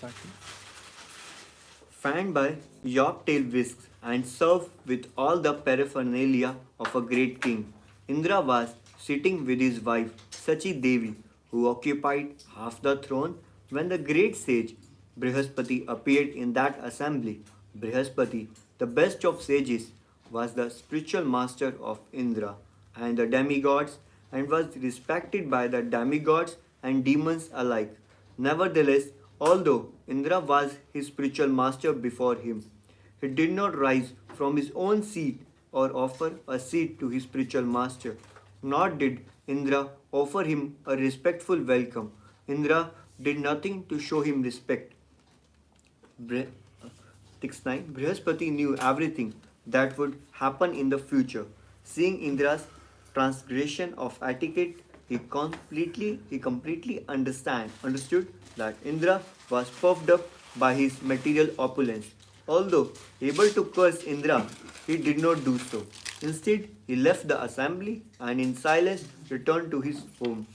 starting. Fanned by yop-tail whisks and served with all the paraphernalia of a great king. Indra was sitting with his wife Sachi Devi, who occupied half the throne when the great sage Brihaspati appeared in that assembly. Brihaspati, the best of sages, was the spiritual master of Indra and the demigods and was respected by the demigods and demons alike. Nevertheless, although Indra was his spiritual master before him, he did not rise from his own seat or offer a seat to his spiritual master, nor did Indra offer him a respectful welcome. Indra did nothing to show him respect. Bri- 6-9 Brihaspati knew everything that would happen in the future. Seeing Indra's transgression of etiquette, he completely understood that Indra was puffed up by his material opulence. Although able to curse Indra, he did not do so. Instead, he left the assembly and in silence returned to his home.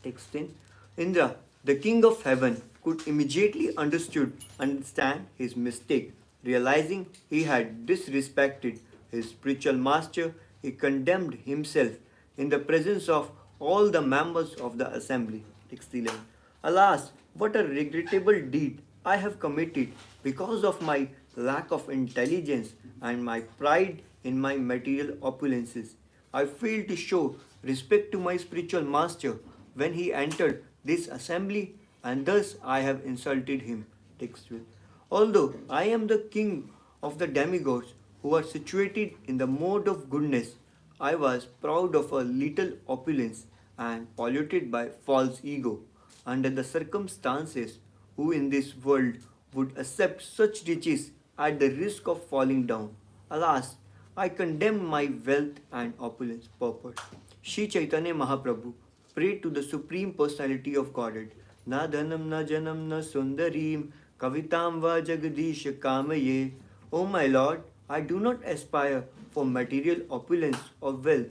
Text in Indra, the king of heaven, could immediately understand his mistake. Realizing he had disrespected his spiritual master, he condemned himself in the presence of all the members of the assembly. Text 11. Alas, what a regrettable deed I have committed because of my lack of intelligence and my pride in my material opulences. I failed to show respect to my spiritual master when he entered this assembly, and thus I have insulted him. Text 12. Although I am the king of the demigods who are situated in the mode of goodness, I was proud of a little opulence and polluted by false ego. Under the circumstances, who in this world would accept such riches at the risk of falling down? Alas, I condemn my wealth and opulence. Purport. Shri Chaitanya Mahaprabhu prayed to the Supreme Personality of Godhead. Na dhanam na janam na sundarim kavitam va jagadish kamaye. O my Lord, I do not aspire for material opulence or wealth,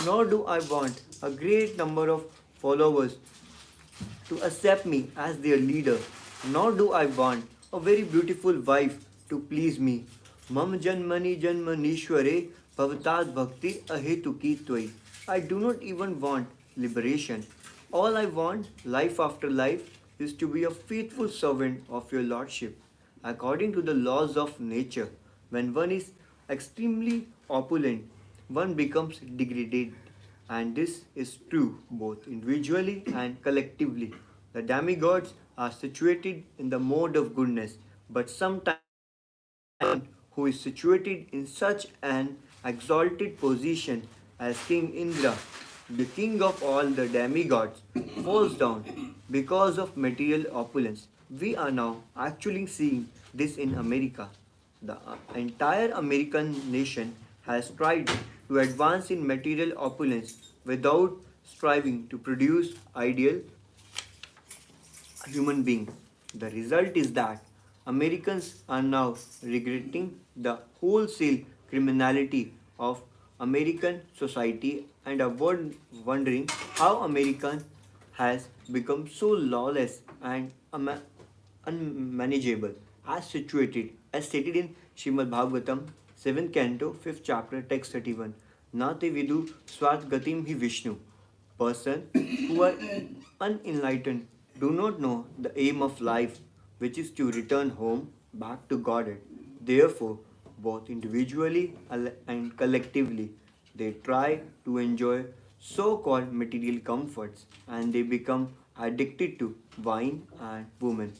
nor do I want a great number of followers to accept me as their leader, nor do I want a very beautiful wife to please me. Mam janmani janmanishware bhavatat bhakti ahetuki tvai. I do not even want liberation. All I want, life after life, is to be a faithful servant of your Lordship. According to the laws of nature, when one is extremely opulent, one becomes degraded, and this is true both individually and collectively. The demigods are situated in the mode of goodness, but sometimes one who is situated in such an exalted position as King Indra, the king of all the demigods, falls down because of material opulence. We are now actually seeing this in America. The entire American nation has tried to advance in material opulence without striving to produce ideal human beings. The result is that Americans are now regretting the wholesale criminality of American society and are wondering how American has become so lawless and unmanageable as stated in Srimad Bhagavatam 7th canto 5th chapter text 31. Nate vidu swat gatim hi Vishnu. Person who are unenlightened do not know the aim of life, which is to return home back to Godhead. Therefore, both individually and collectively, they try to enjoy so called material comforts and they become addicted to wine and women.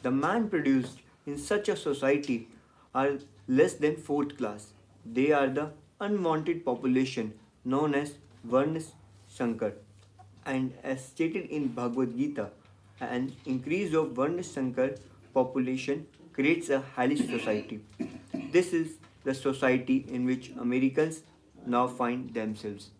The man produced in such a society are less than fourth class. They are the unwanted population known as Varna Shankar. And as stated in Bhagavad Gita, an increase of Varna Shankar population creates a hellish society. This is the society in which Americans now find themselves.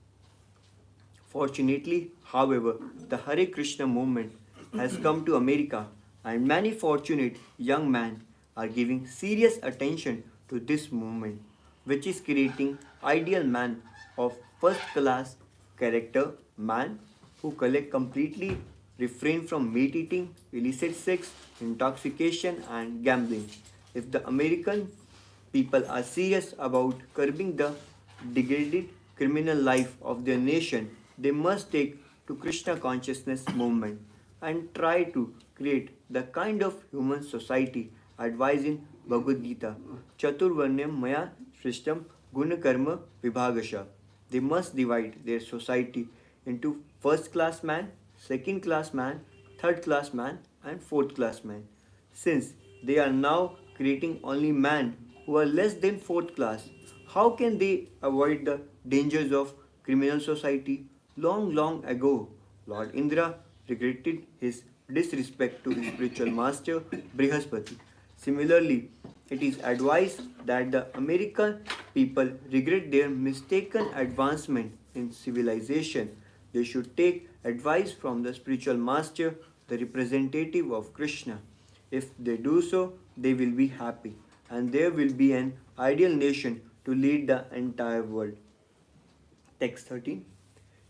Fortunately, however, the Hare Krishna movement has come to America and many fortunate young men are giving serious attention to this movement, which is creating ideal man of first class character, man who collect completely refrain from meat eating, illicit sex, intoxication, and gambling. If the American people are serious about curbing the degraded criminal life of their nation, they must take to Krishna consciousness movement and try to create the kind of human society advised in Bhagavad Gita, Chaturvarnyam Maya Srishtam Gunakarma Vibhagasha. They must divide their society into first class man, second class man, third class man, and fourth class man. Since they are now creating only man who are less than fourth class, how can they avoid the dangers of criminal society? Long ago, Lord Indra regretted his disrespect to his spiritual master Brihaspati. Similarly, it is advised that the American people regret their mistaken advancement in civilization. They should take advice from the spiritual master, the representative of Krishna. If they do so, they will be happy and there will be an ideal nation to lead the entire world. Text 13.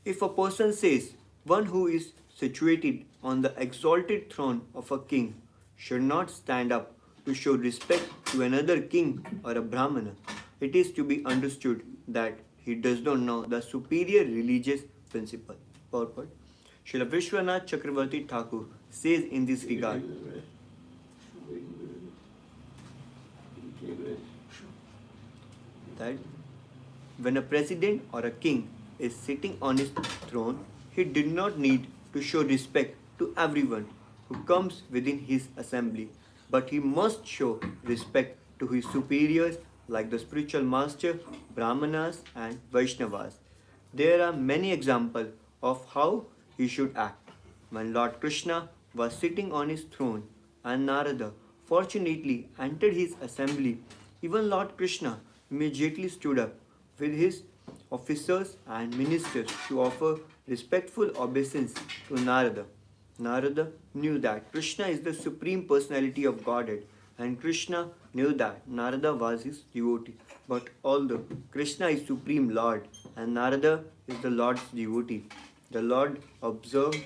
If a person says, one who is situated on the exalted throne of a king should not stand up to show respect to another king or a Brahmana, it is to be understood that he does not know the superior religious principle. Purport. Srila Vishwanath Chakravarti Thakur says in this regard that when a president or a king is sitting on his throne, he did not need to show respect to everyone who comes within his assembly, but he must show respect to his superiors like the spiritual master, Brahmanas, and Vaishnavas. There are many examples of how he should act. When Lord Krishna was sitting on his throne and Narada fortunately entered his assembly, even Lord Krishna immediately stood up with his officers and ministers to offer respectful obeisance to Narada. Narada knew that Krishna is the supreme personality of Godhead, and Krishna knew that Narada was his devotee. But although Krishna is supreme Lord and Narada is the Lord's devotee, the Lord observed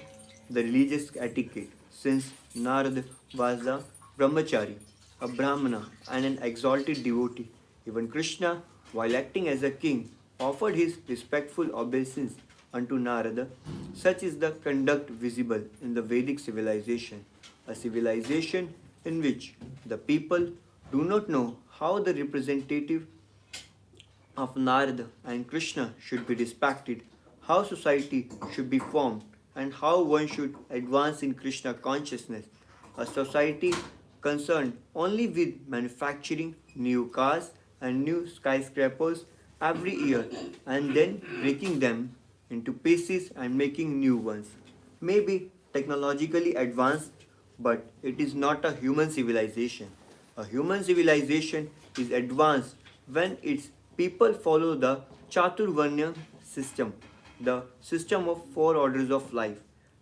the religious etiquette since Narada was a brahmachari, a brahmana, and an exalted devotee. Even Krishna, while acting as a king, offered his respectful obeisance unto Narada. Such is the conduct visible in the Vedic civilization, a civilization in which the people do not know how the representative of Narada and Krishna should be respected, how society should be formed, and how one should advance in Krishna consciousness. A society concerned only with manufacturing new cars and new skyscrapers every year and then breaking them into pieces and making new ones. Maybe technologically advanced, but it is not a human civilization. A human civilization is advanced when its people follow the Chaturvarnya system, the system of four orders of life.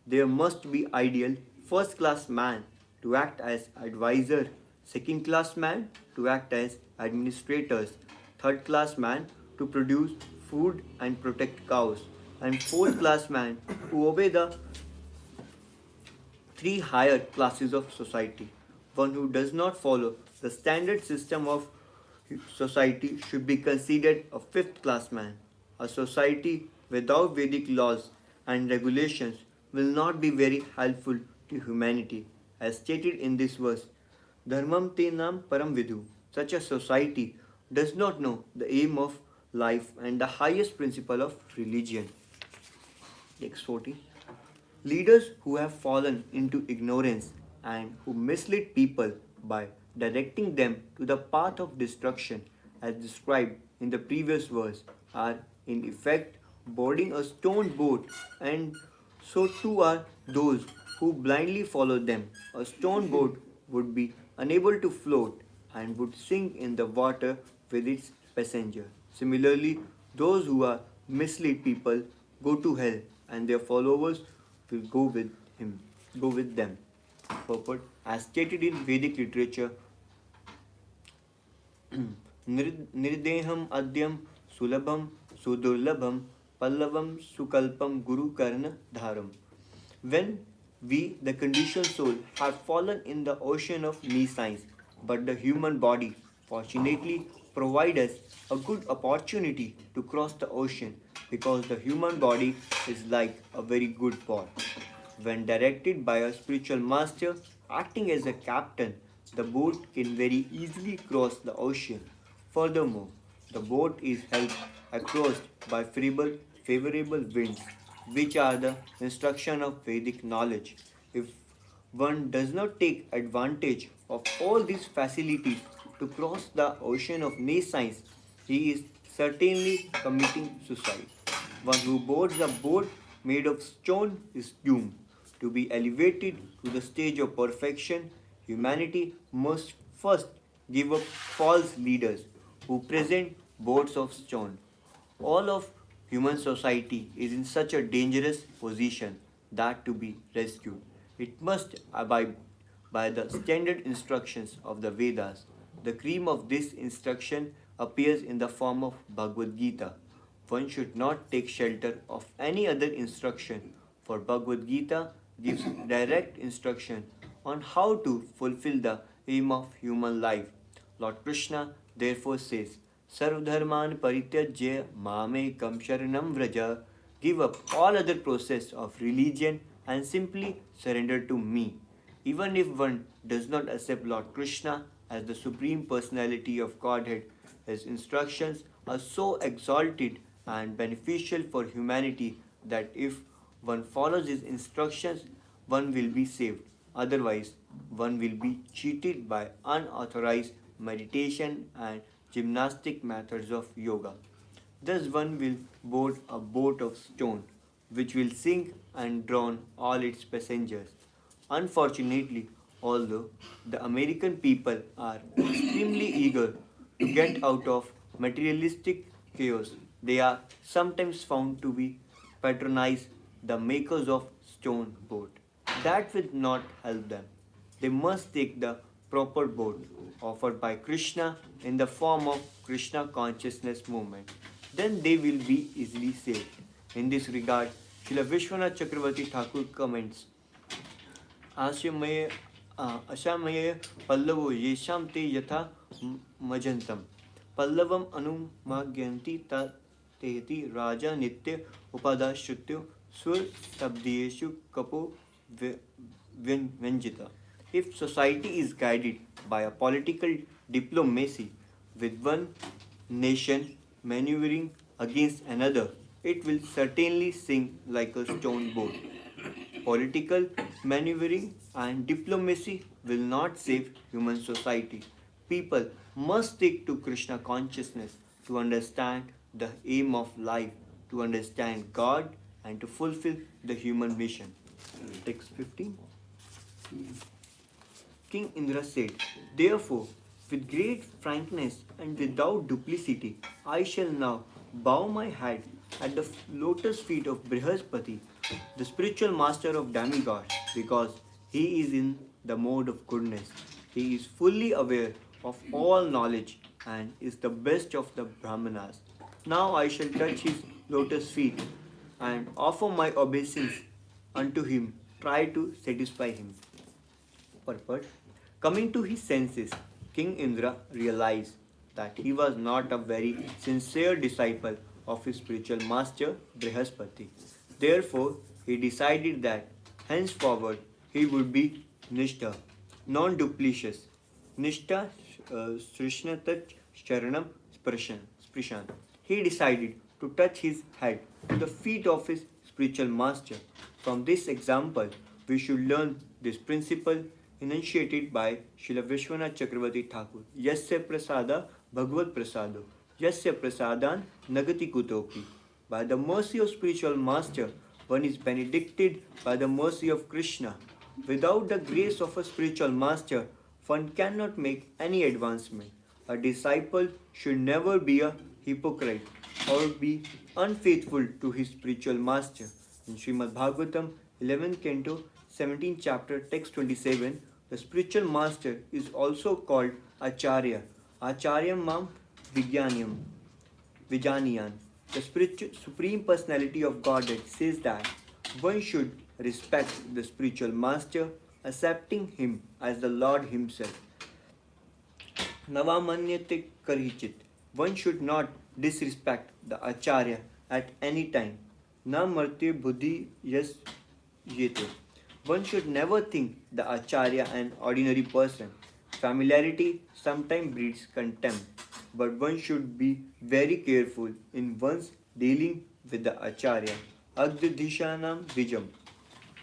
There must be ideal first class man to act as advisor, second class man to act as administrators, third class man to produce food and protect cows, and fourth class man who obey the three higher classes of society. One who does not follow the standard system of society should be considered a fifth class man. A society without Vedic laws and regulations will not be very helpful to humanity. As stated in this verse, Dharmam te nam param vidhu. Such a society does not know the aim of life and the highest principle of religion. Text 40. Leaders who have fallen into ignorance and who mislead people by directing them to the path of destruction, as described in the previous verse, are in effect boarding a stone boat, and so too are those who blindly follow them. A stone boat would be unable to float and would sink in the water with its passenger. Similarly, those who are mislead people go to hell and their followers will go with them. Purport. As stated in Vedic literature, Nirdeham Adyam Sulabham Sudurlabham Pallavam Sukalpam Guru Karna Dharam. When We, the conditioned soul, have fallen in the ocean of nescience, but the human body, fortunately, provides us a good opportunity to cross the ocean because the human body is like a very good boat. When directed by a spiritual master acting as a captain, the boat can very easily cross the ocean. Furthermore, the boat is helped across by favorable winds, which are the instruction of Vedic knowledge. If one does not take advantage of all these facilities to cross the ocean of nescience, he is certainly committing suicide. One who boards a boat made of stone is doomed. To be elevated to the stage of perfection, humanity must first give up false leaders who present boats of stone. All of human society is in such a dangerous position that to be rescued, it must abide by the standard instructions of the Vedas. The cream of this instruction appears in the form of Bhagavad Gita. One should not take shelter of any other instruction, for Bhagavad Gita gives direct instruction on how to fulfill the aim of human life. Lord Krishna therefore says, Sarvdharman parityajya mamekam sharanam vraja. Give up all other process of religion and simply surrender to me. Even if one does not accept Lord Krishna as the Supreme Personality of Godhead, his instructions are so exalted and beneficial for humanity that if one follows his instructions, one will be saved. Otherwise, one will be cheated by unauthorized meditation and gymnastic methods of yoga. Thus, one will board a boat of stone, which will sink and drown all its passengers. Unfortunately, although the American people are extremely eager to get out of materialistic chaos, they are sometimes found to be patronize the makers of stone boat. That will not help them. They must take the proper boat offered by Krishna in the form of Krishna consciousness movement. Then they will be easily saved. In this regard, Srila Vishwanath Chakravarti Thakur comments, आशमय अशामय पल्लवो येषां ते यथा मजन्तं पल्लवम अनुमाग्यन्ति तेति राजा नित्य उपादाश्रुत्यो स्वशब्देषु कपो व्यंजिता. If society is guided by a political diplomacy with one nation maneuvering against another, it will certainly sink like a stone boat. Political maneuvering and diplomacy will not save human society. People must stick to Krishna consciousness to understand the aim of life, to understand God, and to fulfill the human mission. Text 15. King Indra said, Therefore, with great frankness and without duplicity, I shall now bow my head at the lotus feet of Brihaspati, the spiritual master of demigods, because he is in the mode of goodness. He is fully aware of all knowledge and is the best of the Brahmanas. Now I shall touch his lotus feet and offer my obeisance unto him, try to satisfy him. Purport. Coming to his senses, King Indra realized that he was not a very sincere disciple of his spiritual master Brihaspati. Therefore, he decided that henceforward he would be Nishtha, non-duplicitous. Nishtha Srishnatat Sharanam Sprishan. He decided to touch his head to the feet of his spiritual master. From this example, we should learn this principle enunciated by Srila Vishwanath Chakravarti Thakur. Yasya prasada bhagavad prasado. Yasya prasadan nagati kutopi. By the mercy of spiritual master, one is benedicted by the mercy of Krishna. Without the grace of a spiritual master, one cannot make any advancement. A disciple should never be a hypocrite or be unfaithful to his spiritual master. In Srimad Bhagavatam, 11th canto, 17th chapter, text 27, the spiritual master is also called Acharya. Acharyam mam Vijaniyan. The spiritual, supreme personality of Godhead says that one should respect the spiritual master, accepting him as the Lord himself. Navamanyate Karichit. One should not disrespect the Acharya at any time. Na marte buddhi yes yete. One should never think the Acharya an ordinary person. Familiarity sometimes breeds contempt, but one should be very careful in one's dealing with the Acharya. Agdishanam Vijam.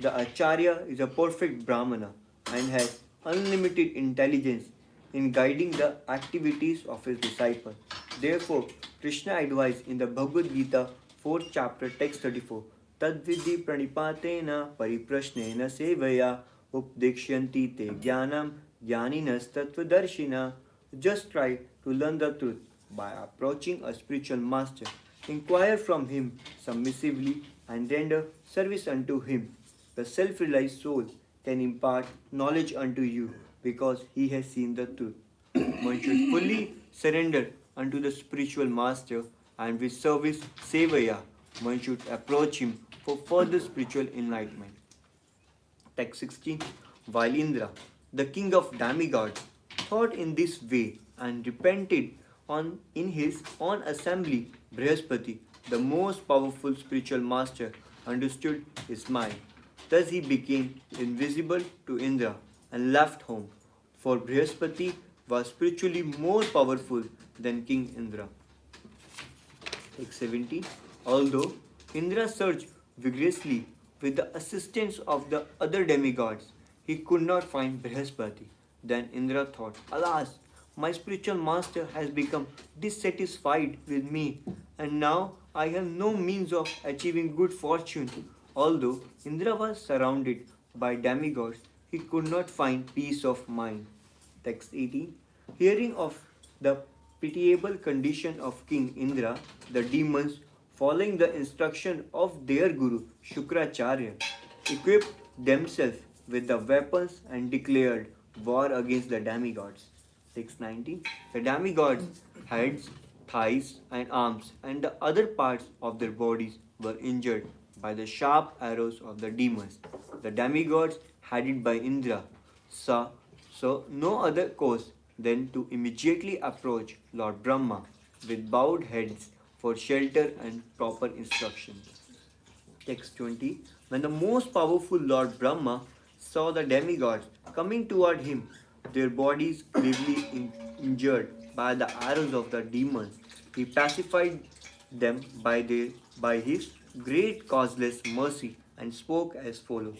The Acharya is a perfect Brahmana and has unlimited intelligence in guiding the activities of his disciple. Therefore, Krishna advised in the Bhagavad Gita, 4th chapter, text 34, Tadvidhi pranipatena pariprashnena sevaya updekshyanti te jnanam jnaninas tattvadarshina. Just try to learn the truth by approaching a spiritual master. Inquire from him submissively and render service unto him. The self realized soul can impart knowledge unto you because he has seen the truth. One should fully surrender unto the spiritual master and with service sevaya, one should approach him for further spiritual enlightenment. Text 16. While Indra, the king of demigods, thought in this way and repented in his own assembly, Brihaspati, the most powerful spiritual master, understood his mind. Thus he became invisible to Indra and left home, for Brihaspati was spiritually more powerful than King Indra. Text 17. Although Indra searched vigorously with the assistance of the other demigods, he could not find Brihaspati. Then Indra thought, Alas, my spiritual master has become dissatisfied with me, and now I have no means of achieving good fortune. Although Indra was surrounded by demigods, he could not find peace of mind. Text 18. Hearing of the pitiable condition of King Indra, the demons, following the instruction of their guru Shukracharya, equipped themselves with the weapons and declared war against the demigods. 619. The demigods' heads, thighs, and arms, and the other parts of their bodies were injured by the sharp arrows of the demons. The demigods, headed by Indra, saw no other course than to immediately approach Lord Brahma with bowed heads for shelter and proper instruction. Text 20. When the most powerful Lord Brahma saw the demigods coming toward him, their bodies gravely injured by the arrows of the demons, he pacified them by his great causeless mercy and spoke as follows.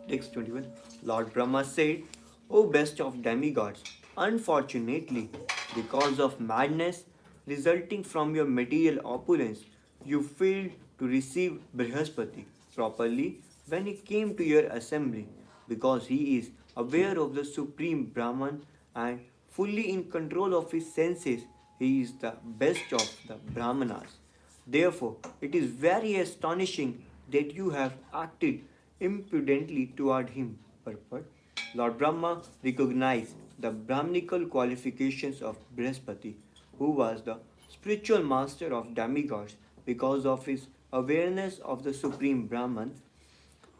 Text 21. Lord Brahma said, O best of demigods, unfortunately, because of madness resulting from your material opulence, you failed to receive Brihaspati properly when he came to your assembly, because he is aware of the supreme Brahman and fully in control of his senses, he is the best of the Brahmanas. Therefore, it is very astonishing that you have acted impudently toward him. Purport. Lord Brahma recognized the Brahminical qualifications of Brihaspati, who was the spiritual master of demigods because of his awareness of the supreme Brahman.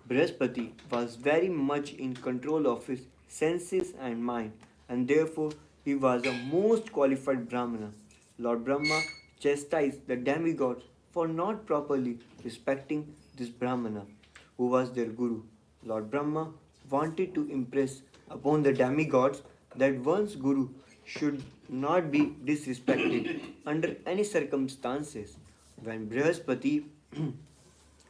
Brihaspati was very much in control of his senses and mind, and therefore he was a most qualified Brahmana. Lord Brahma chastised the demigods for not properly respecting this Brahmana, who was their guru. Lord Brahma wanted to impress upon the demigods that one's guru should not be disrespected under any circumstances. When Brihaspati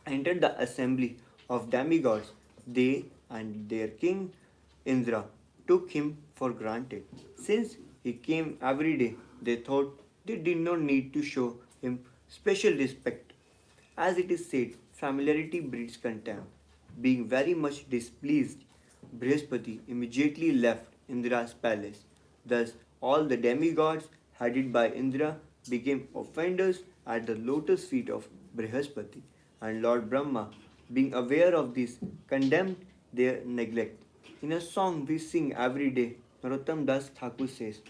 entered the assembly of demigods, they and their king Indra took him for granted. Since he came every day, they thought they did not need to show him special respect. As it is said, familiarity breeds contempt. Being very much displeased, Brihaspati immediately left Indra's palace. Thus, all the demigods headed by Indra became offenders at the lotus feet of Brihaspati, and Lord Brahma, being aware of this, condemned their neglect. In a song we sing every day, Narottam Das Thakur says,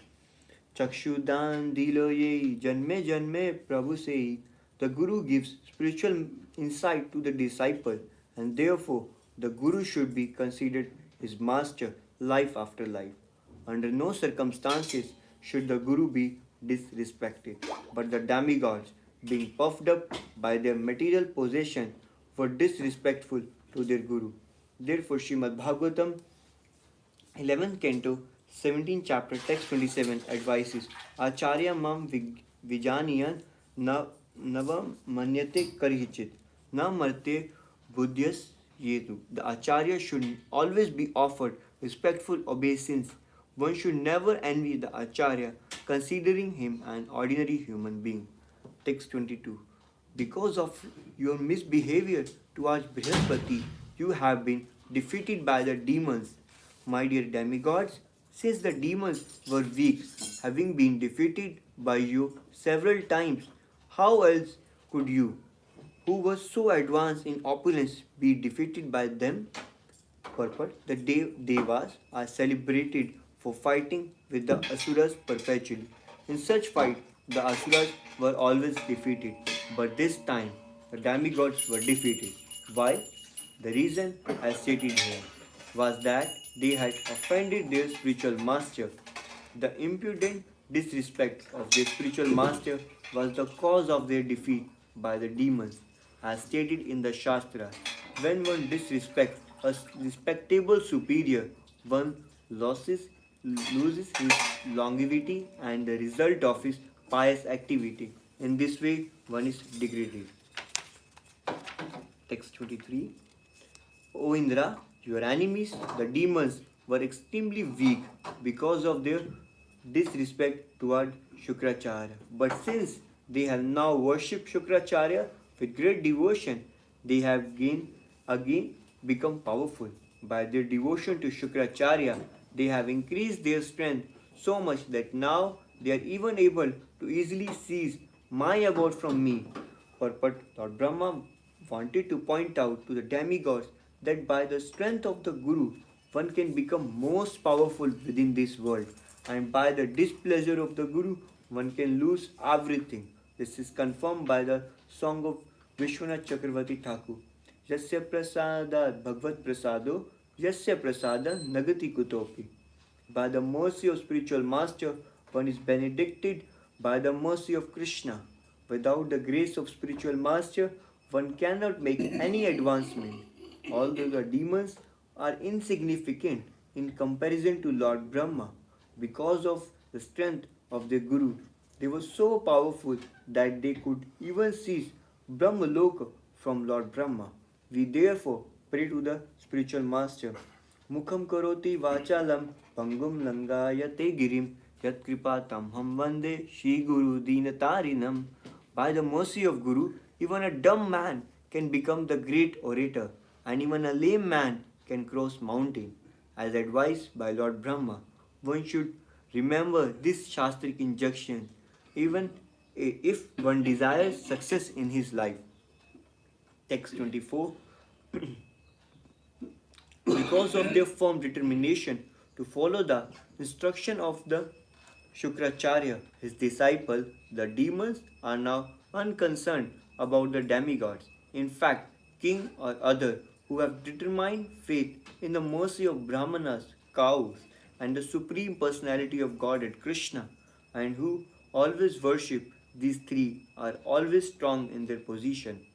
चक्षुदान दिलो ये जन्मे जन्मे प्रभु से The Guru gives spiritual insight to the disciple, and therefore the Guru should be considered his master life after life. Under no circumstances should the Guru be disrespected, but the demigods, being puffed up by their material possession, were disrespectful to their Guru. Therefore, Srimad Bhagavatam 11th Canto, 17th chapter, text 27 advises Acharya mam vijaniyan na navam manyate karichit na marte buddhyas yetu. The Acharya should always be offered respectful obeisance. One should never envy the Acharya, considering him an ordinary human being. Text 22. Because of your misbehavior towards Brihaspati, you have been defeated by the demons. My dear demigods, since the demons were weak, having been defeated by you several times, how else could you, who was so advanced in opulence, be defeated by them? Purport: the Devas are celebrated for fighting with the Asuras perpetually. In such fight, the Asuras were always defeated, but this time the demigods were defeated. Why? The reason, as stated here, was that they had offended their spiritual master. The impudent disrespect of their spiritual master was the cause of their defeat by the demons, as stated in the Shastra. When one disrespects a respectable superior, one loses, loses his longevity and the result of his pious activity. In this way, one is degraded. Text 23. O Indra, your enemies, the demons, were extremely weak because of their disrespect toward Shukracharya. But since they have now worshipped Shukracharya with great devotion, they have again become powerful. By their devotion to Shukracharya, they have increased their strength so much that now they are even able to easily seize my abode from me. But Lord Brahma wanted to point out to the demigods that by the strength of the Guru, one can become most powerful within this world, and by the displeasure of the Guru, one can lose everything. This is confirmed by the song of Vishwanath Chakravarti Thakur. Yasya prasada bhagvat prasado, yasya prasada nagati kutopi. By the mercy of spiritual master, one is benedicted by the mercy of Krishna. Without the grace of spiritual master, one cannot make any advancement. Although the demons are insignificant in comparison to Lord Brahma, because of the strength of their Guru, they were so powerful that they could even seize Brahmaloka from Lord Brahma. We therefore pray to the spiritual master. Mukham karoti vachalam pangum langayate girim yat kripatam ham vande Shri Guru dinatarinam. By the mercy of Guru, even a dumb man can become the great orator, and even a lame man can cross mountain. As advised by Lord Brahma, one should remember this Shastric injunction even if one desires success in his life. Text 24. Because of their firm determination to follow the instruction of the Shukracharya, his disciple, the demons are now unconcerned about the demigods. In fact, king or other who have determined faith in the mercy of Brahmanas, cows, and the supreme personality of Godhead Krishna, and who always worship these three are always strong in their position.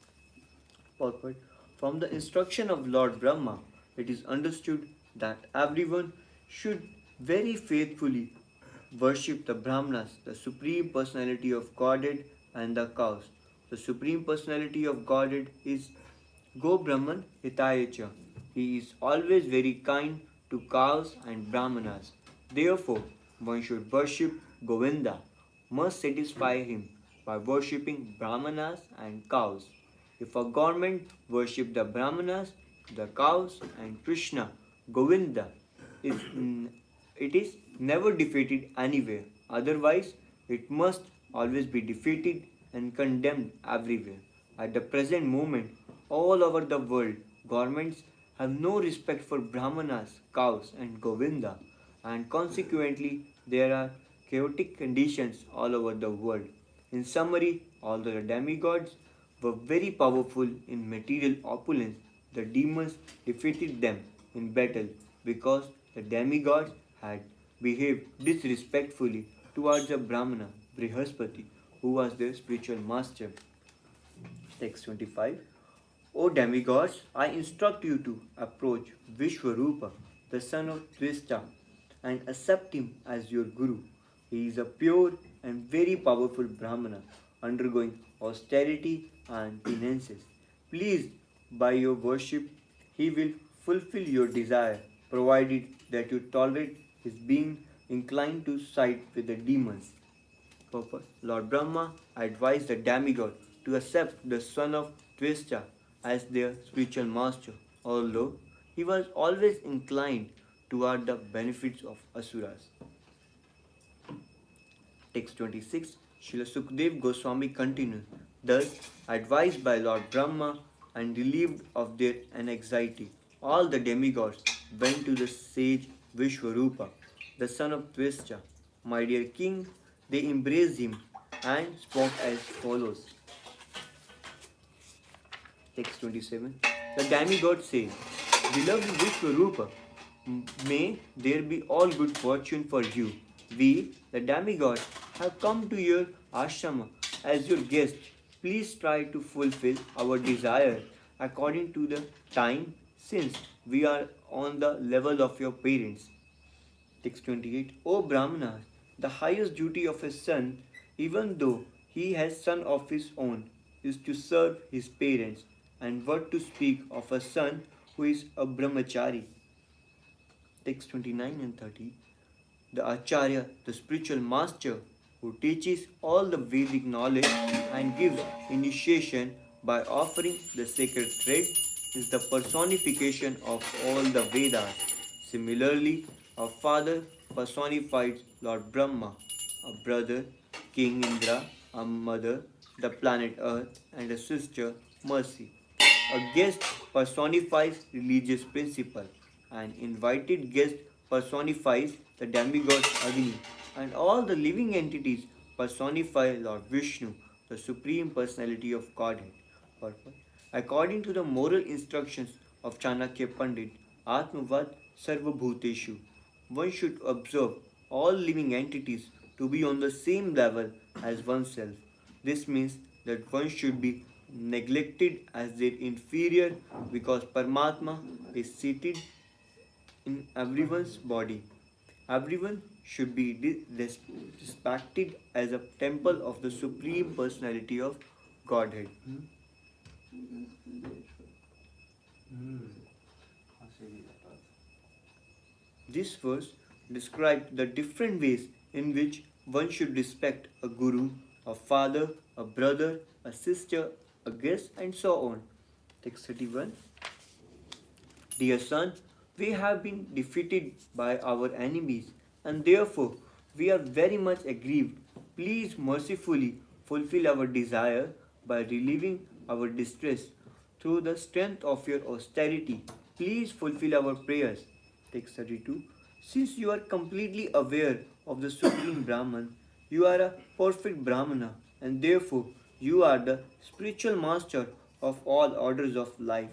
Purport: from the instruction of Lord Brahma, it is understood that everyone should very faithfully worship the Brahmanas, the Supreme Personality of Godhead, and the cows. The Supreme Personality of Godhead is Go Brahman Hitayecha. He is always very kind to cows and Brahmanas. Therefore, one should worship Govinda, must satisfy him by worshipping Brahmanas and cows. If a government worship the Brahmanas, the cows, and Krishna, Govinda, is, it is never defeated anywhere. Otherwise, it must always be defeated and condemned everywhere. At the present moment, all over the world, governments have no respect for Brahmanas, cows, and Govinda, and consequently, there are chaotic conditions all over the world. In summary, Although the demigods were very powerful in material opulence, the demons defeated them in battle because the demigods had behaved disrespectfully towards the Brahmana, Brihaspati, who was their spiritual master. Text 25. O demigods, I instruct you to approach Vishwarupa, the son of Twista, and accept him as your guru. He is a pure and very powerful Brahmana, undergoing austerity and penances. Pleased by your worship, he will fulfill your desire, provided that you tolerate his being inclined to side with the demons. Purpose. Lord Brahma advised the demigod to accept the son of Twista as their spiritual master, although he was always inclined toward the benefits of asuras. Text 26. Srila Sukdev Goswami continues, thus advised by Lord Brahma and relieved of their anxiety, all the demigods went to the sage Vishwarupa, the son of Twista. My dear king, they embraced him and spoke as follows. Text 27. The demigod said, beloved Vishwarupa, may there be all good fortune for you. We, the demigods, have come to your ashrama as your guests. Please try to fulfill our desire according to the time, since we are on the level of your parents. Text 28. O Brahmanas, the highest duty of a son, even though he has son of his own, is to serve his parents. And what to speak of a son who is a brahmachari? Text 29 and 30. The Acharya, the spiritual master, who teaches all the Vedic knowledge and gives initiation by offering the sacred thread, is the personification of all the Vedas. Similarly, a father personifies Lord Brahma, a brother, King Indra, a mother, the planet Earth, and a sister, Mercy. A guest personifies religious principle. An invited guest personifies the demigod Agni, and all the living entities personify Lord Vishnu, the Supreme Personality of Godhead. Purpose. According to the moral instructions of Chanakya Pandit, Atmavad Sarvabhuteshu, one should observe all living entities to be on the same level as oneself. This means that one should be neglected as their inferior because Paramatma is seated in everyone's body. Everyone should be respected as a temple of the Supreme Personality of Godhead. This verse describes the different ways in which one should respect a guru, a father, a brother, a sister, a guest, and so on. Text 31. Dear son, we have been defeated by our enemies, and therefore we are very much aggrieved. Please mercifully fulfill our desire by relieving our distress through the strength of your austerity. Please fulfill our prayers. Text 32. Since you are completely aware of the Supreme Brahman, you are a perfect Brahmana, and therefore you are the spiritual master of all orders of life.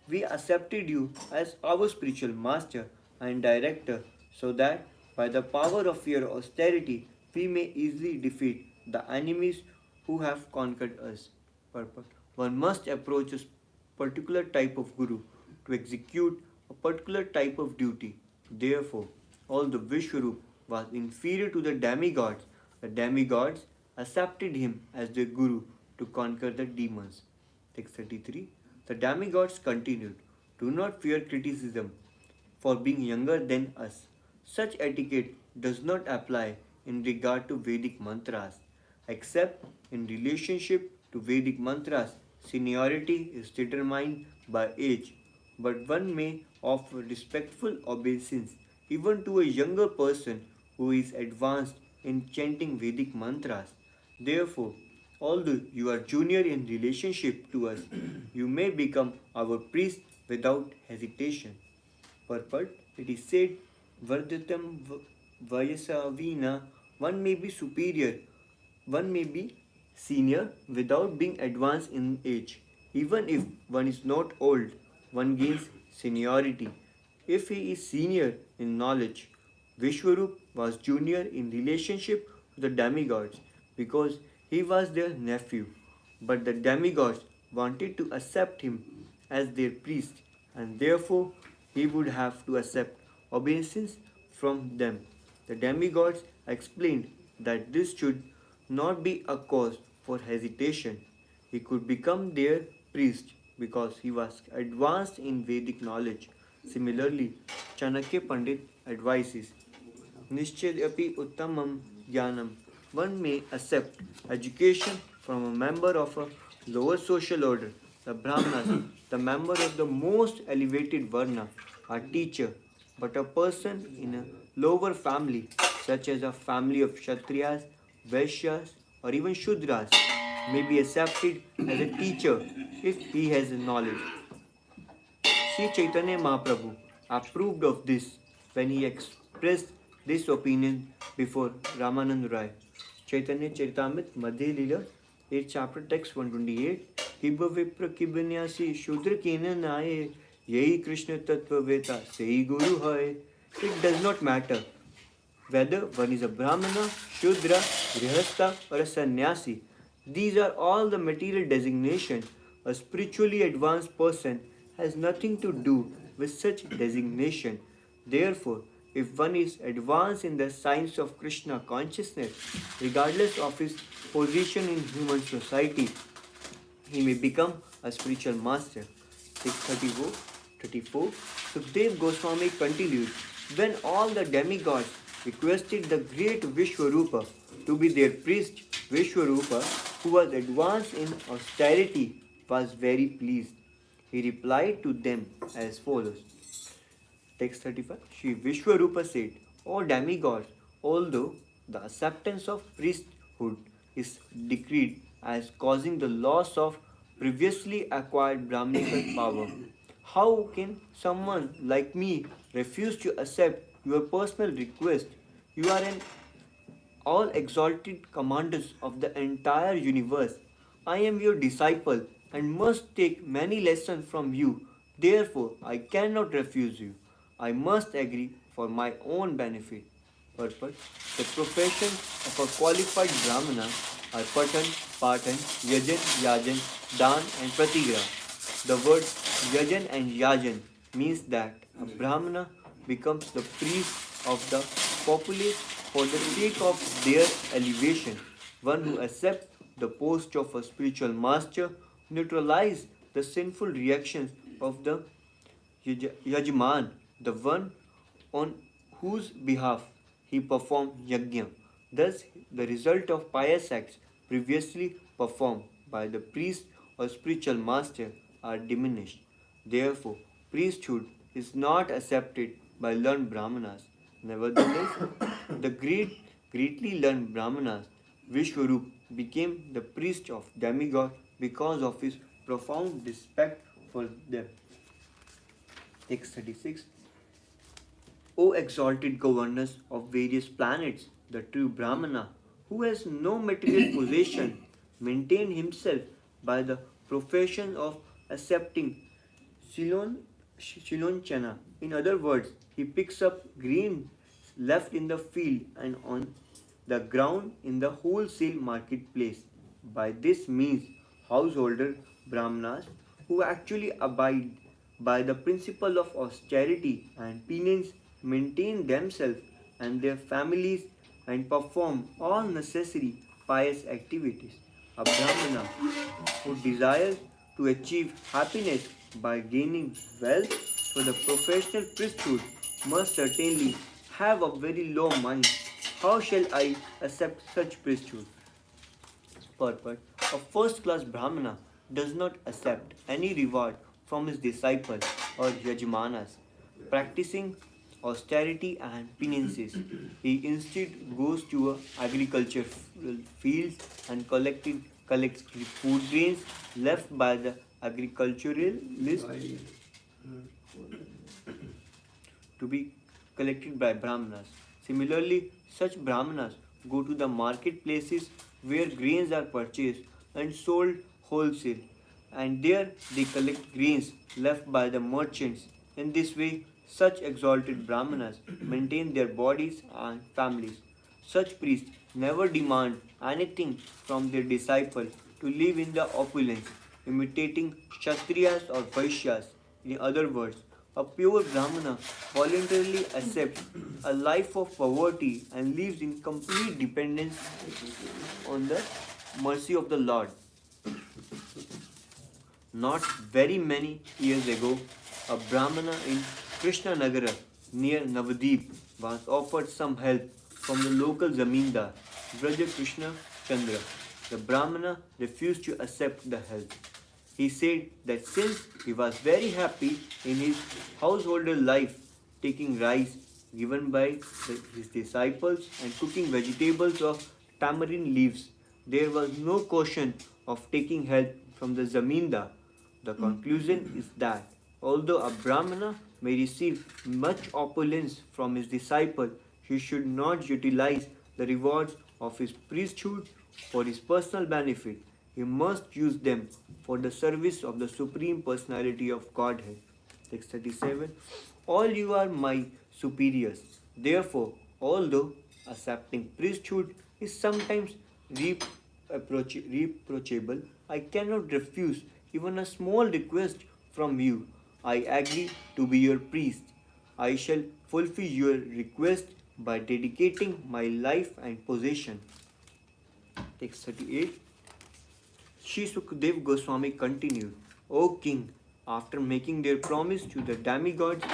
We accepted you as our spiritual master and director so that by the power of your austerity we may easily defeat the enemies who have conquered us. Purpose. One must approach a particular type of guru to execute a particular type of duty. Therefore, although Vishwarup was inferior to the demigods accepted him as their guru to conquer the demons. Text 33. The demigods continued, do not fear criticism for being younger than us. Such etiquette does not apply in regard to Vedic mantras, except in relationship to Vedic mantras. Seniority is determined by age, but one may offer respectful obeisance even to a younger person who is advanced in chanting Vedic mantras. Therefore, although you are junior in relationship to us, you may become our priest without hesitation. Purport, it is said, Vardatam Vayasavina, one may be superior, one may be senior without being advanced in age. Even if one is not old, one gains seniority. If he is senior in knowledge, Vishwarup was junior in relationship to the demigods because he was their nephew. But the demigods wanted to accept him as their priest, and therefore he would have to accept obeisance from them. The demigods explained that this should not be a cause for hesitation. He could become their priest because he was advanced in Vedic knowledge. Similarly, Chanakya Pandit advises Nishchayapi Uttamam Jnanam. One may accept education from a member of a lower social order. The Brahmanas, the member of the most elevated Varna, are teacher, but a person in a lower family, such as a family of Kshatriyas, Vaishyas, or even Shudras, may be accepted as a teacher if he has knowledge. Sri Chaitanya Mahaprabhu approved of this when he expressed this opinion before Ramanand Rai. Chaitanya Charitamrita Madhya Lila, 8 chapter text 128. Kibba Vipra Kibbanyasi Shudra Kena Naye Yehi Krishna Tattva Veta Sehi Guru Hai. It does not matter whether one is a Brahmana, Shudra, Grihastha, or a sannyasi. These are all the material designations. A spiritually advanced person has nothing to do with such designation. Therefore, if one is advanced in the science of Krishna consciousness, regardless of his position in human society, he may become a spiritual master. 634. Sukdev Goswami continued, when all the demigods requested the great Vishwarupa to be their priest, Vishwarupa, who was advanced in austerity, was very pleased. He replied to them as follows. Text 35. Shri Vishwarupa said, O demigods, although the acceptance of priesthood is decreed as causing the loss of previously acquired Brahminical power, how can someone like me refuse to accept your personal request? You are an all exalted commanders of the entire universe. I am your disciple and must take many lessons from you. Therefore, I cannot refuse you. I must agree for my own benefit. Purport. The profession of a qualified Brahmana are Patan, Patan, Yajan, Yajan, Dan and Pratigra. The word Yajan and Yajan means that a Brahmana becomes the priest of the populace for the sake of their elevation. One who accepts the post of a spiritual master neutralizes the sinful reactions of the Yajman, the one on whose behalf he performed yajna. Thus, the result of pious acts previously performed by the priest or spiritual master are diminished. Therefore, priesthood is not accepted by learned Brahmanas. Nevertheless, the greatly learned Brahmanas, Vishwarup, became the priest of demigod because of his profound respect for them. Text 36. O exalted governors of various planets, the true Brahmana, who has no material possession, maintained himself by the profession of accepting Shilonchana. In other words, he picks up green left in the field and on the ground in the wholesale marketplace. By this means, householder Brahmanas who actually abide by the principle of austerity and penance maintain themselves and their families and perform all necessary pious activities. A Brahmana who desires to achieve happiness by gaining wealth for the professional priesthood must certainly have a very low mind. How shall I accept such priesthood? Purport. A first class Brahmana does not accept any reward from his disciples or Yajmanas, practicing austerity and penances. He instead goes to a agricultural fields and collects food grains left by the agriculturalist to be collected by Brahmanas. Similarly, such Brahmanas go to the marketplaces where grains are purchased and sold wholesale, and there they collect grains left by the merchants. In this way, such exalted Brahmanas maintain their bodies and families. Such priests never demand anything from their disciple to live in the opulence, imitating Kshatriyas or Vaishyas. In other words, a pure Brahmana voluntarily accepts a life of poverty and lives in complete dependence on the mercy of the Lord. Not very many years ago, a Brahmana in Krishnanagara near Navadip was offered some help from the local zamindar, Braja Krishna Chandra. The Brahmana refused to accept the help. He said that since he was very happy in his householder life, taking rice given by his disciples and cooking vegetables of tamarind leaves, there was no caution of taking help from the zamindar. The conclusion is that although a Brahmana may receive much opulence from his disciple, he should not utilize the rewards of his priesthood for his personal benefit. He must use them for the service of the Supreme Personality of Godhead. 637. All you are my superiors. Therefore, although accepting priesthood is sometimes reproachable, I cannot refuse even a small request from you. I agree to be your priest. I shall fulfill your request by dedicating my life and possession. Text 38. Sri Sukadev Goswami continued, O king, after making their promise to the demigods,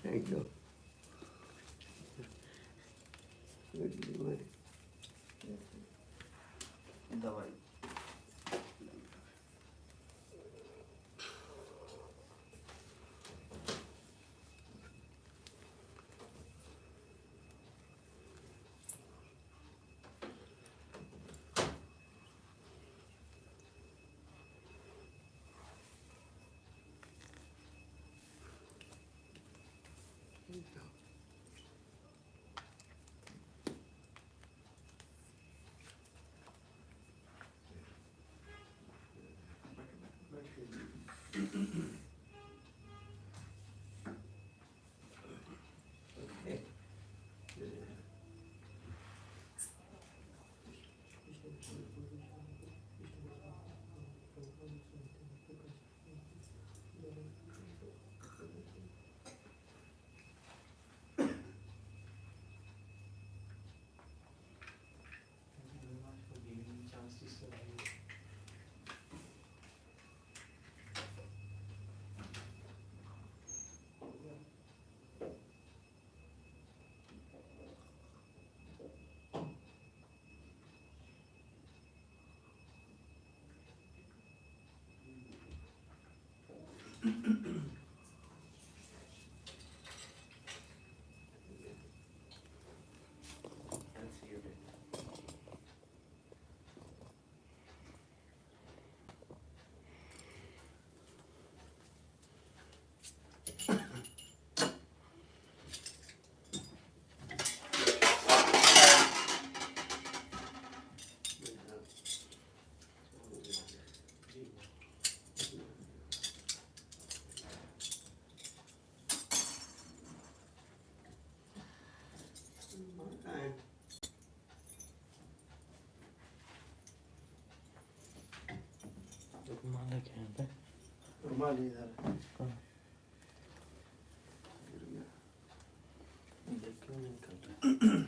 Thank you. दवाई माला क्या है पे? रुमाल इधर है। कहाँ? गिर गया। देख क्यों नहीं कर रहा?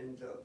and the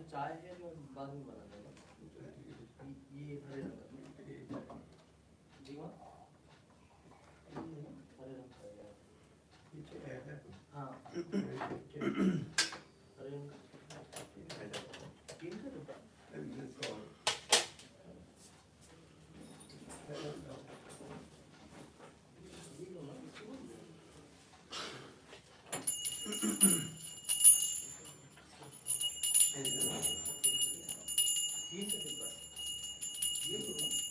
चाय है जो बाद में बना देगा ये हरे रंग का जी हाँ हरे रंग का यार पीछे है हाँ हरे रंग तीन का डिब्बा ये लो ना इसको तीन का डिब्बा ये लो ना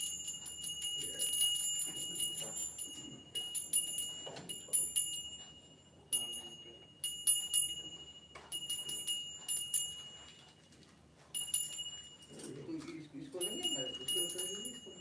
इसको लेंगे ना इसको लेंगे इसको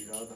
Radha